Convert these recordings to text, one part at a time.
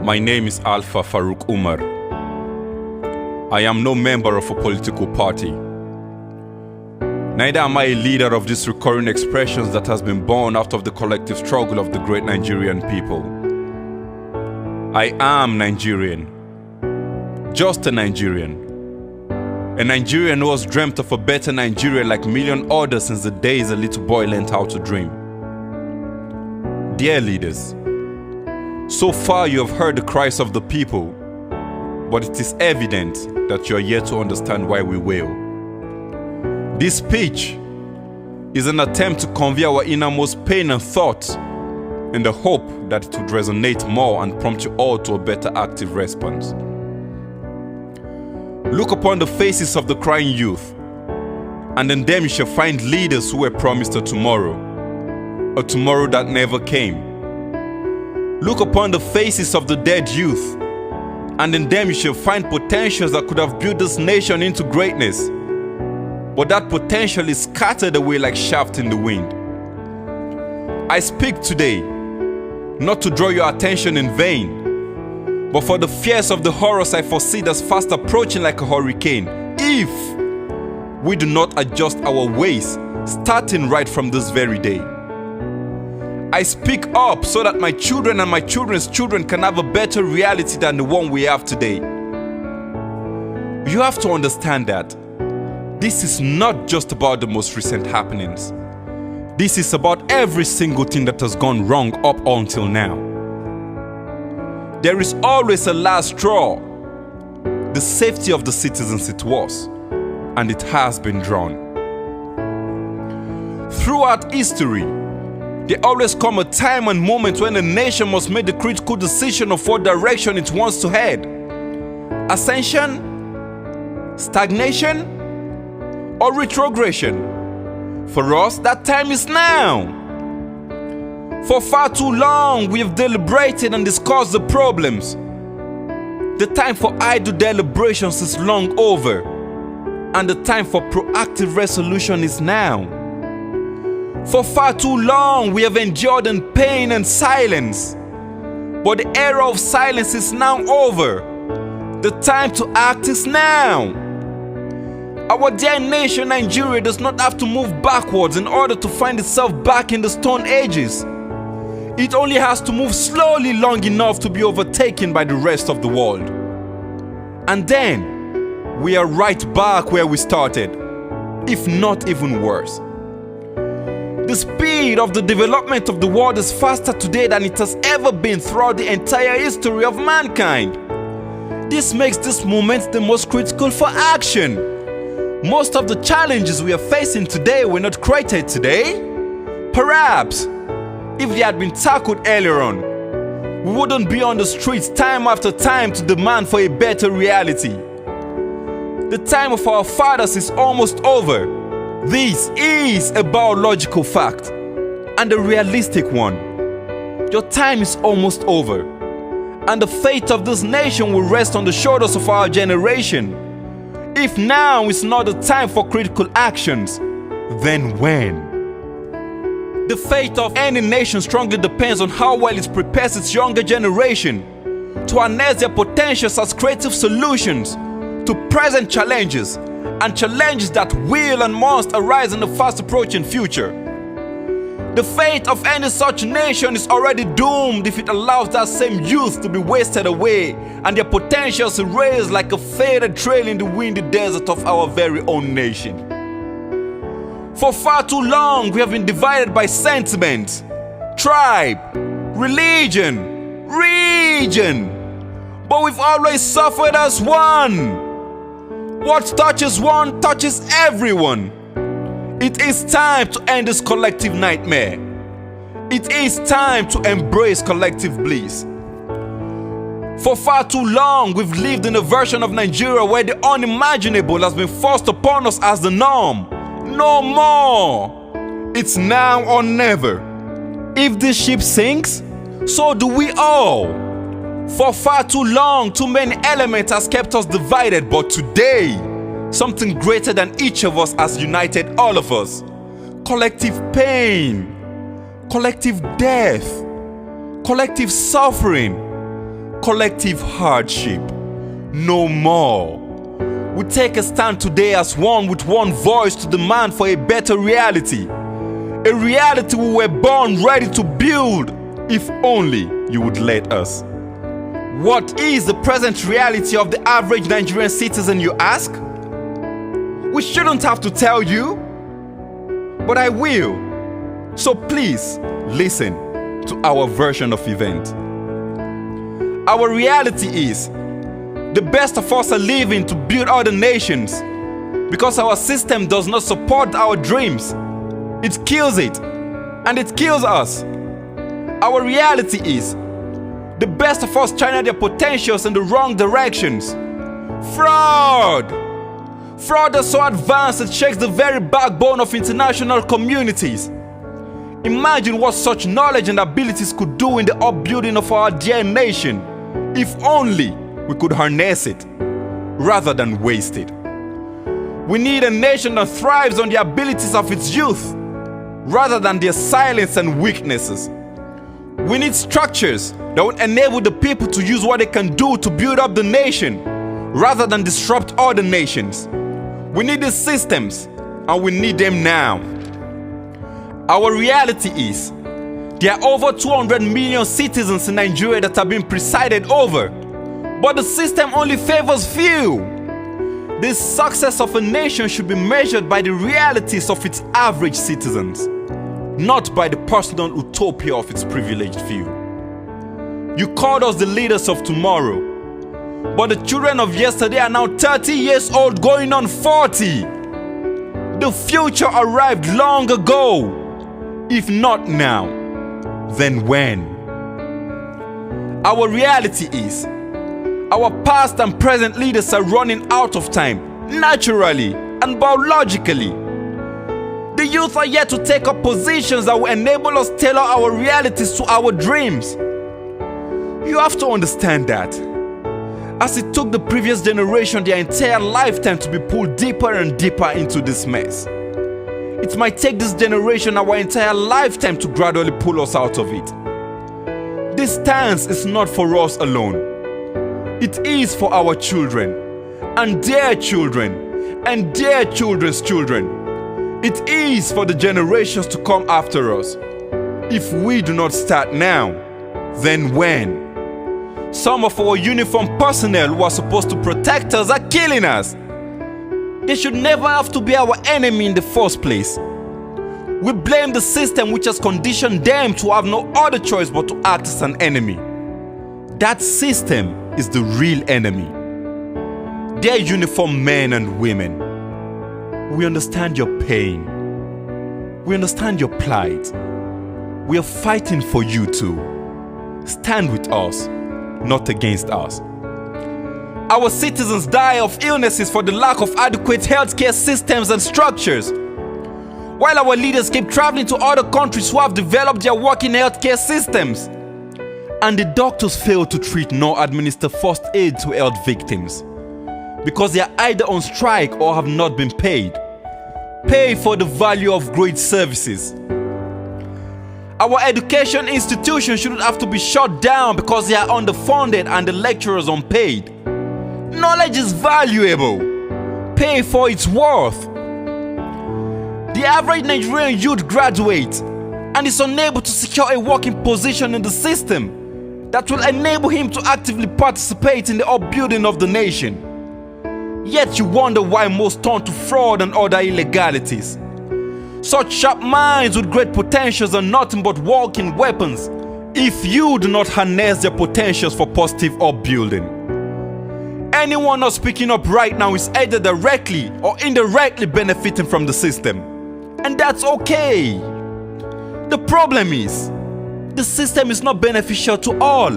My name is Alpha Farouk Umar. I am no member of a political party. Neither am I a leader of these recurring expressions that has been born out of the collective struggle of the great Nigerian people. I am Nigerian. Just a Nigerian. A Nigerian who has dreamt of a better Nigeria like a million others since the days a little boy learned how to dream. Dear leaders, so far you have heard the cries of the people, but it is evident that you are yet to understand why we wail. This speech is an attempt to convey our innermost pain and thought in the hope that it would resonate more and prompt you all to a better active response. Look upon the faces of the crying youth, and in them you shall find leaders who were promised a tomorrow that never came. Look upon the faces of the dead youth, and in them you shall find potentials that could have built this nation into greatness. But that potential is scattered away like shaft in the wind. I speak today, not to draw your attention in vain, but for the fears of the horrors I foresee that's fast approaching like a hurricane, if we do not adjust our ways, starting right from this very day. I speak up so that my children and my children's children can have a better reality than the one we have today. You have to understand that this is not just about the most recent happenings. This is about every single thing that has gone wrong up until now. There is always a last straw. The safety of the citizens it was, and it has been drawn. Throughout history, there always come a time and moment when a nation must make the critical decision of what direction it wants to head. Ascension? Stagnation? Or retrogression? For us, that time is now. For far too long, we have deliberated and discussed the problems. The time for idle deliberations is long over, and the time for proactive resolution is now. For far too long, we have endured in pain and silence. But the era of silence is now over. The time to act is now. Our dear nation, Nigeria, does not have to move backwards in order to find itself back in the Stone Ages. It only has to move slowly long enough to be overtaken by the rest of the world. And then, we are right back where we started, if not even worse. The speed of the development of the world is faster today than it has ever been throughout the entire history of mankind. This makes this moment the most critical for action. Most of the challenges we are facing today were not created today. Perhaps, if they had been tackled earlier on, we wouldn't be on the streets time after time to demand for a better reality. The time of our fathers is almost over. This is a biological fact, and a realistic one. Your time is almost over, and the fate of this nation will rest on the shoulders of our generation. If now is not the time for critical actions, then when? The fate of any nation strongly depends on how well it prepares its younger generation to harness their potentials as creative solutions to present challenges and challenges that will and must arise in the fast approaching future. The fate of any such nation is already doomed if it allows that same youth to be wasted away and their potentials erased like a faded trail in the windy desert of our very own nation. For far too long, we have been divided by sentiment, tribe, religion, region, but we've always suffered as one. What touches one touches everyone. It is time to end this collective nightmare. It is time to embrace collective bliss. For far too long, we've lived in a version of Nigeria where the unimaginable has been forced upon us as the norm. No more. It's now or never. If this ship sinks, so do we all. For far too long, too many elements has kept us divided, but today, something greater than each of us has united all of us. Collective pain, collective death, collective suffering, collective hardship. No more. We take a stand today as one with one voice to demand for a better reality. A reality we were born ready to build, if only you would let us. What is the present reality of the average Nigerian citizen, you ask? We shouldn't have to tell you, but I will. So please listen to our version of event. Our reality is the best of us are living to build other nations because our system does not support our dreams. It kills it, and it kills us. Our reality is the best of us channel their potentials in the wrong directions. Fraud! Fraud is so advanced it shakes the very backbone of international communities. Imagine what such knowledge and abilities could do in the upbuilding of our dear nation, if only we could harness it rather than waste it. We need a nation that thrives on the abilities of its youth rather than their silence and weaknesses. We need structures that will enable the people to use what they can do to build up the nation rather than disrupt other nations. We need these systems, and we need them now. Our reality is there are over 200 million citizens in Nigeria that have been presided over, but the system only favors few. The success of a nation should be measured by the realities of its average citizens, not by the personal utopia of its privileged few. You called us the leaders of tomorrow, but the children of yesterday are now 30 years old going on 40. The future arrived long ago. If not now, then when? Our reality is our past and present leaders are running out of time, naturally and biologically. The youth are yet to take up positions that will enable us to tailor our realities to our dreams. You have to understand that, as it took the previous generation their entire lifetime to be pulled deeper and deeper into this mess, it might take this generation our entire lifetime to gradually pull us out of it. This stance is not for us alone. It is for our children, and their children, and their children's children. It is for the generations to come after us. If we do not start now, then when? Some of our uniformed personnel who are supposed to protect us are killing us. They should never have to be our enemy in the first place. We blame the system which has conditioned them to have no other choice but to act as an enemy. That system is the real enemy. Dear uniformed men and women, we understand your pain. We understand your plight. We are fighting for you too. Stand with us, not against us. Our citizens die of illnesses for the lack of adequate healthcare systems and structures, while our leaders keep traveling to other countries who have developed their working healthcare systems. And the doctors fail to treat nor administer first aid to health victims because they are either on strike or have not been paid. Pay for the value of great services. Our education institutions shouldn't have to be shut down because they are underfunded and the lecturers unpaid. Knowledge is valuable. Pay for its worth. The average Nigerian youth graduates and is unable to secure a working position in the system that will enable him to actively participate in the upbuilding of the nation. Yet you wonder why most turn to fraud and other illegalities. Such sharp minds with great potentials are nothing but walking weapons if you do not harness their potentials for positive upbuilding. Anyone not speaking up right now is either directly or indirectly benefiting from the system. And that's okay. The problem is, the system is not beneficial to all.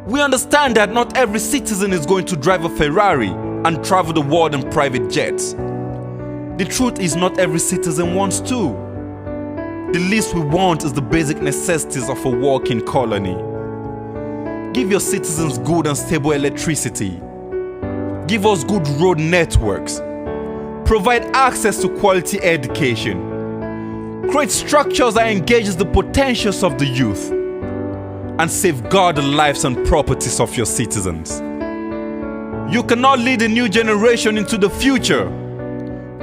We understand that not every citizen is going to drive a Ferrari and travel the world in private jets. The truth is not every citizen wants to. The least we want is the basic necessities of a working colony. Give your citizens good and stable electricity. Give us good road networks. Provide access to quality education. Create structures that engage the potentials of the youth. and safeguard the lives and properties of your citizens. You cannot lead a new generation into the future,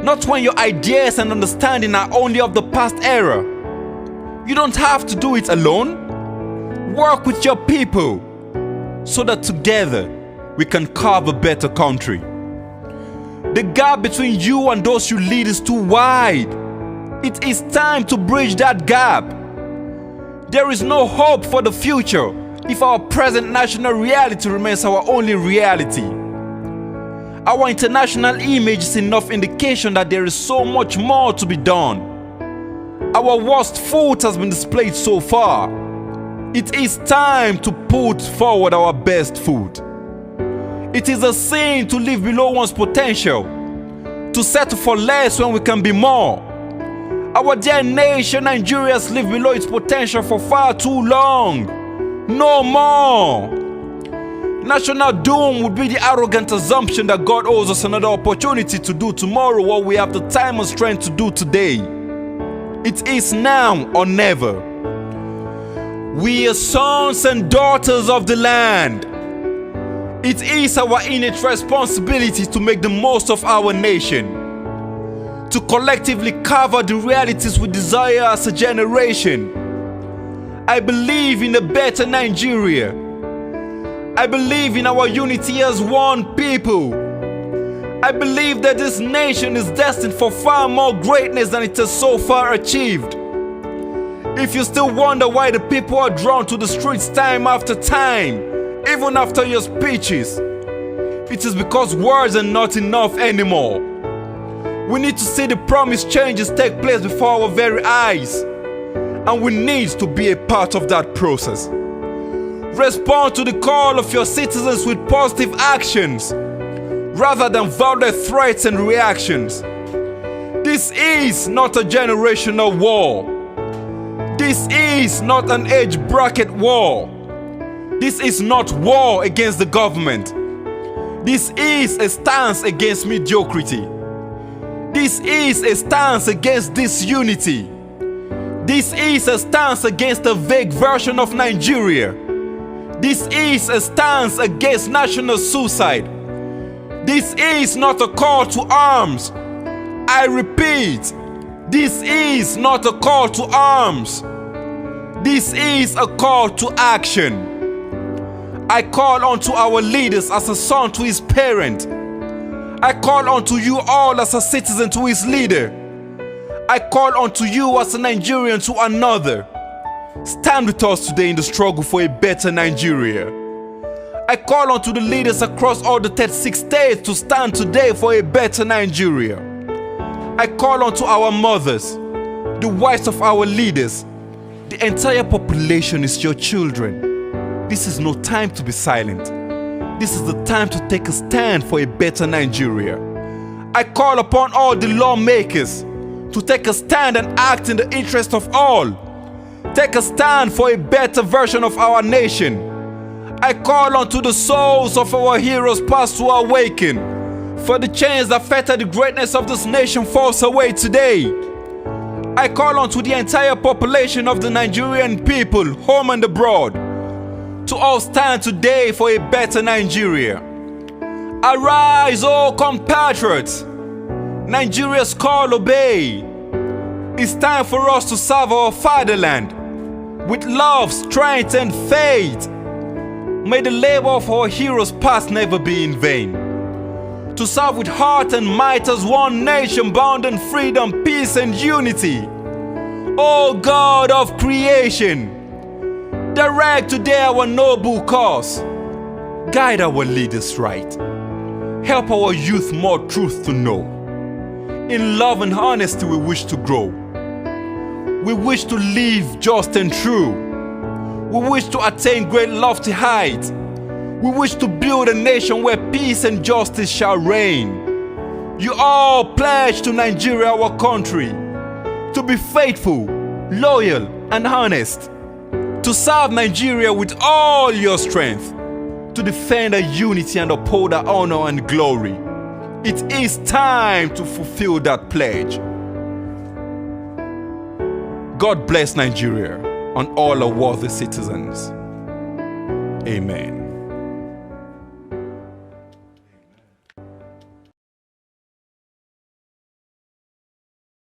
not when your ideas and understanding are only of the past era. You don't have to do it alone. Work with your people so that together we can carve a better country. The gap between you and those you lead is too wide. It is time to bridge that gap. There is no hope for the future if our present national reality remains our only reality. Our international image is enough indication that there is so much more to be done. Our worst foot has been displayed so far. It is time to put forward our best foot. It is a sin to live below one's potential, to settle for less when we can be more. Our dear nation, Nigeria, has lived below its potential for far too long. No more. National doom would be the arrogant assumption that God owes us another opportunity to do tomorrow what we have the time and strength to do today. It is now or never. We are sons and daughters of the land. It is our innate responsibility to make the most of our nation, to collectively cover the realities we desire as a generation. I believe in a better Nigeria. I believe in our unity as one people. I believe that this nation is destined for far more greatness than it has so far achieved. If you still wonder why the people are drawn to the streets time after time, even after your speeches, it is because words are not enough anymore. We need to see the promised changes take place before our very eyes, and we need to be a part of that process. Respond to the call of your citizens with positive actions rather than violent threats and reactions. This is not a generational war. This is not an age bracket war. This is not war against the government. This is a stance against mediocrity. This is a stance against disunity. This is a stance against a vague version of Nigeria. This is a stance against national suicide. This is not a call to arms. I repeat, this is not a call to arms. This is a call to action. I call unto our leaders as a son to his parent. I call unto you all as a citizen to his leader. I call unto you as a Nigerian to another. Stand with us today in the struggle for a better Nigeria. I call unto the leaders across all the 36 states to stand today for a better Nigeria. I call unto our mothers, the wives of our leaders. The entire population is your children. This is no time to be silent. This is the time to take a stand for a better Nigeria. I call upon all the lawmakers to take a stand and act in the interest of all. Take a stand for a better version of our nation. I call unto the souls of our heroes past to awaken, for the chains that fetter the greatness of this nation falls away today. I call unto the entire population of the Nigerian people, home and abroad, to all stand today for a better Nigeria. Arise, O compatriots! Nigeria's call obey. It's time for us to serve our fatherland with love, strength, and faith. May the labor of our heroes past never be in vain. To serve with heart and might as one nation bound in freedom, peace, and unity. O God of creation, direct today our noble cause. Guide our leaders right. Help our youth more truth to know. In love and honesty we wish to grow. We wish to live just and true. We wish to attain great lofty heights. We wish to build a nation where peace and justice shall reign. You all pledge to Nigeria, our country, to be faithful, loyal, and honest, to serve Nigeria with all your strength, to defend our unity and uphold our honor and glory. It is time to fulfill that pledge. God bless Nigeria and all our worthy citizens. Amen.